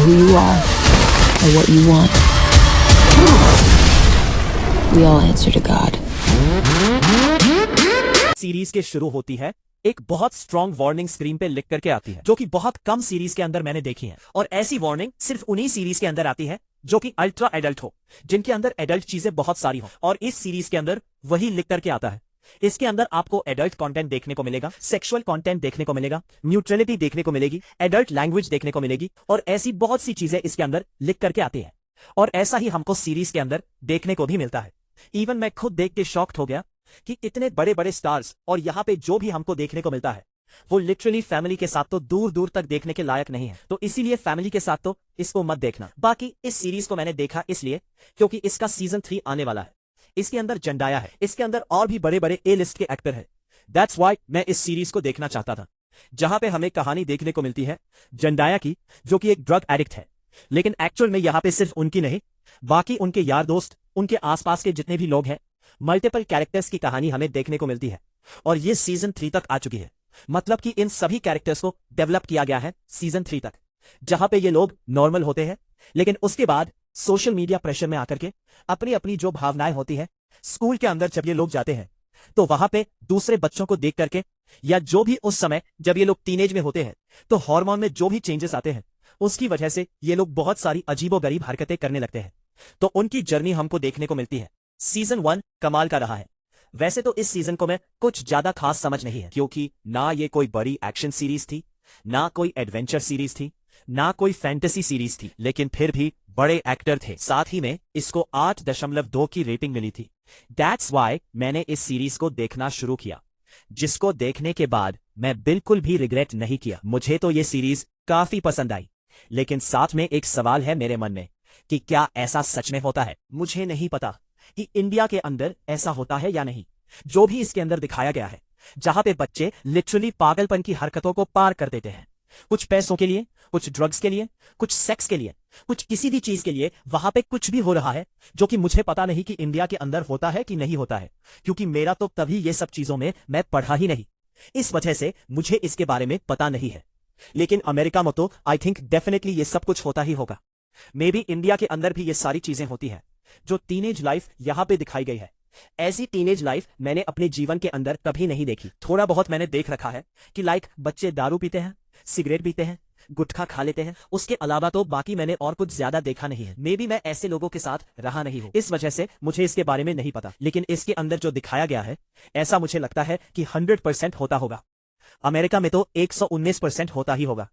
who you are or what you want. We all answer to God. Series के शुरू होती है एक बहुत स्ट्रॉन्ग वार्निंग स्क्रीन पे लिख करके आती है, जो कि बहुत कम सीरीज के अंदर मैंने देखी है। और ऐसी वार्निंग सिर्फ उन्हीं सीरीज के अंदर आती है जो कि अल्ट्रा एडल्ट हो, जिनके अंदर एडल्ट चीजें बहुत सारी हो। और इस सीरीज के अंदर वही लिख करके आता है। इसके अंदर आपको एडल्ट कंटेंट देखने को मिलेगा, सेक्सुअल कंटेंट देखने को मिलेगा, न्यूट्रलिटी देखने को मिलेगी, एडल्ट लैंग्वेज देखने को मिलेगी, और ऐसी बहुत सी चीजें इसके अंदर लिख करके आती है। और ऐसा ही हमको सीरीज के अंदर देखने को भी मिलता है। इवन मैं खुद देख के शॉक्ड हो गया कि इतने बड़े बड़े स्टार्स और यहाँ पे जो भी हमको देखने को मिलता है वो लिटरली फैमिली के साथ तो दूर दूर तक देखने के लायक नहीं है। तो इसीलिए फैमिली के साथ तो इसको मत देखना। बाकी इस सीरीज को मैंने देखा इसलिए क्योंकि इसका सीजन 3 आने वाला है। इसके अंदर जंडाया है, इसके अंदर और भी बड़े बड़े ए लिस्ट के एक्टर है। दैट्स वाई मैं इस सीरीज को देखना चाहता था, जहां पे हमें कहानी देखने को मिलती है जंडाया की, जो कि एक ड्रग एडिक्ट है। लेकिन एक्चुअल में यहाँ पे सिर्फ उनकी नहीं, बाकी उनके यार दोस्त, उनके आसपास के जितने भी लोग हैं, मल्टीपल कैरेक्टर्स की कहानी हमें देखने को मिलती है। और ये सीजन 3 तक आ चुकी है। मतलब कि इन सभी कैरेक्टर्स को डेवलप किया गया है सीजन 3 तक, जहां पे ये लोग नॉर्मल होते हैं, लेकिन उसके बाद सोशल मीडिया प्रेशर में आकर के अपनी अपनी जो भावनाएं होती है, स्कूल के अंदर जब ये लोग जाते हैं तो वहां पे दूसरे बच्चों को देख करके, या जो भी उस समय जब ये लोग टीनेज में होते हैं तो हार्मोन में जो भी चेंजेस आते हैं, उसकी वजह से ये लोग बहुत सारी अजीबोगरीब हरकतें करने लगते हैं। तो उनकी जर्नी हमको देखने को मिलती है। सीजन 1 कमाल का रहा है। वैसे तो इस सीजन को मैं कुछ ज्यादा खास समझ नहीं है, क्योंकि ना ये कोई बड़ी एक्शन सीरीज थी, ना कोई एडवेंचर सीरीज थी, ना कोई फैंटेसी सीरीज थी, लेकिन फिर भी बड़े एक्टर थे। साथ ही में इसको 8.2 की रेटिंग मिली थी। दैट्स वाई मैंने इस सीरीज को देखना शुरू किया, जिसको देखने के बाद मैं बिल्कुल भी रिग्रेट नहीं किया। मुझे तो ये सीरीज काफी पसंद आई, लेकिन साथ में एक सवाल है मेरे मन में कि क्या ऐसा सच में होता है। मुझे नहीं पता कि इंडिया के अंदर ऐसा होता है या नहीं। जो भी इसके अंदर दिखाया गया है, जहां पे बच्चे लिटरली पागलपन की हरकतों को पार कर देते हैं, कुछ पैसों के लिए, कुछ ड्रग्स के लिए, कुछ सेक्स के लिए, कुछ किसी भी चीज के लिए, वहां पे कुछ भी हो रहा है जो कि मुझे पता नहीं कि इंडिया के अंदर होता है कि नहीं होता है, क्योंकि मेरा तो तभी ये सब चीजों में मैं पढ़ा ही नहीं। इस वजह से मुझे इसके बारे में पता नहीं है। लेकिन अमेरिका में तो आई थिंक डेफिनेटली ये सब कुछ होता ही होगा। मे बी इंडिया के अंदर भी ये सारी चीजें होती है। जो टीनेज लाइफ यहाँ पे दिखाई गई है, ऐसी टीनेज लाइफ मैंने अपने जीवन के अंदर कभी नहीं देखी। थोड़ा बहुत मैंने देख रखा है कि बच्चे दारू पीते हैं, सिगरेट पीते हैं, गुटखा खा लेते हैं। उसके अलावा तो बाकी मैंने और कुछ ज्यादा देखा नहीं है। मे बी मैं ऐसे लोगों के साथ रहा नहीं हूं, इस वजह से मुझे इसके बारे में नहीं पता। लेकिन इसके अंदर जो दिखाया गया है, ऐसा मुझे लगता है कि 100% होता होगा। अमेरिका में तो 119% होता ही होगा।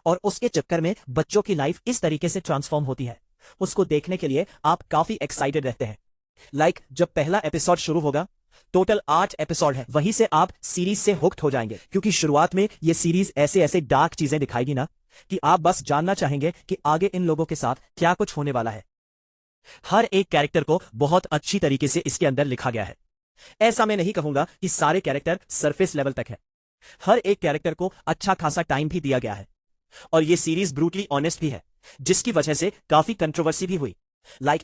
और उसके चक्कर में बच्चों की लाइफ इस तरीके से ट्रांसफॉर्म होती है, उसको देखने के लिए आप काफी एक्साइटेड रहते हैं। जब पहला एपिसोड शुरू होगा, टोटल 8 एपिसोड है, वहीं से आप सीरीज से हुक्ड हो जाएंगे, क्योंकि शुरुआत में ये सीरीज ऐसे ऐसे डार्क चीजें दिखाएगी ना कि आप बस जानना चाहेंगे कि आगे इन लोगों के साथ क्या कुछ होने वाला है। हर एक कैरेक्टर को बहुत अच्छी तरीके से इसके अंदर लिखा गया है। ऐसा मैं नहीं कहूंगा कि सारे कैरेक्टर सरफेस लेवल तक है। हर एक कैरेक्टर को अच्छा खासा टाइम भी दिया गया है। और ये सीरीज ब्रूटली ऑनेस्ट भी है, जिसकी वजह से काफी कंट्रोवर्सी भी हुई।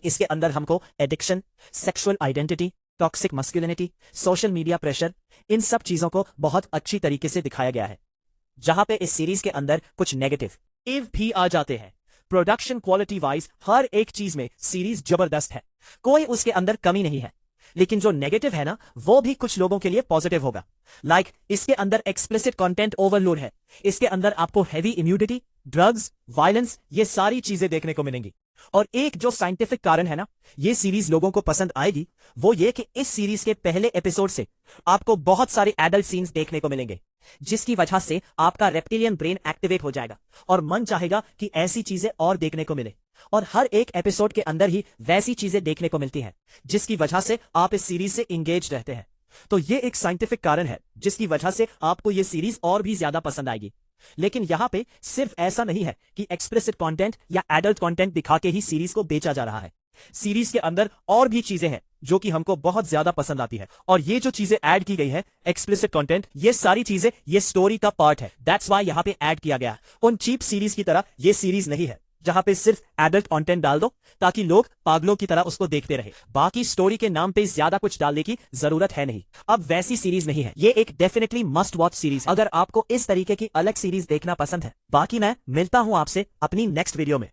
इसके अंदर हमको addiction, sexual identity, toxic masculinity, social media pressure, इन सब चीजों को बहुत अच्छी तरीके से दिखाया गया है। जहां पे इस सीरीज के अंदर कुछ नेगेटिव भी आ जाते हैं। प्रोडक्शन क्वालिटी वाइज हर एक चीज में सीरीज जबरदस्त है, कोई उसके अंदर कमी नहीं है। लेकिन जो नेगेटिव है ना, वो भी कुछ लोगों के लिए पॉजिटिव होगा। इसके अंदर एक्सप्लिसिट कंटेंट ओवरलोड है। इसके अंदर आपको हैवी इम्यूनिटी, ड्रग्स, वायलेंस, ये सारी चीजें देखने को मिलेंगी। और एक जो साइंटिफिक कारण है ना, ये सीरीज लोगों को पसंद आएगी, वो ये कि इस सीरीज के पहले एपिसोड से आपको बहुत सारे एडल्ट सीन्स देखने को मिलेंगे, जिसकी वजह से आपका रेप्टिलियन ब्रेन एक्टिवेट हो जाएगा और मन चाहेगा कि ऐसी चीजें और देखने को मिले। और हर एक एपिसोड के अंदर ही वैसी चीजें देखने को मिलती हैं, जिसकी वजह से आप इस सीरीज से इंगेज रहते हैं। तो ये एक साइंटिफिक कारण है जिसकी वजह से आपको ये सीरीज और भी ज्यादा पसंद आएगी। लेकिन यहाँ पे सिर्फ ऐसा नहीं है कि एक्सप्लिसिट कंटेंट या एडल्ट कंटेंट दिखा के ही सीरीज को बेचा जा रहा है। सीरीज के अंदर और भी चीजें हैं जो कि हमको बहुत ज्यादा पसंद आती है। और ये जो चीजें ऐड की गई है, एक्सप्लिसिट कंटेंट, ये सारी चीजें ये स्टोरी का पार्ट है। दैट्स वाई यहाँ पे ऐड किया गया। उन चीप सीरीज की तरह ये सीरीज नहीं है जहां पे सिर्फ एडल्ट कंटेंट डाल दो ताकि लोग पागलों की तरह उसको देखते रहे। बाकी स्टोरी के नाम पे ज्यादा कुछ डालने की जरूरत है नहीं। अब वैसी सीरीज नहीं है, ये एक डेफिनेटली मस्ट वॉच सीरीज है अगर आपको इस तरीके की अलग सीरीज देखना पसंद है। बाकी मैं मिलता हूं आपसे अपनी नेक्स्ट वीडियो में।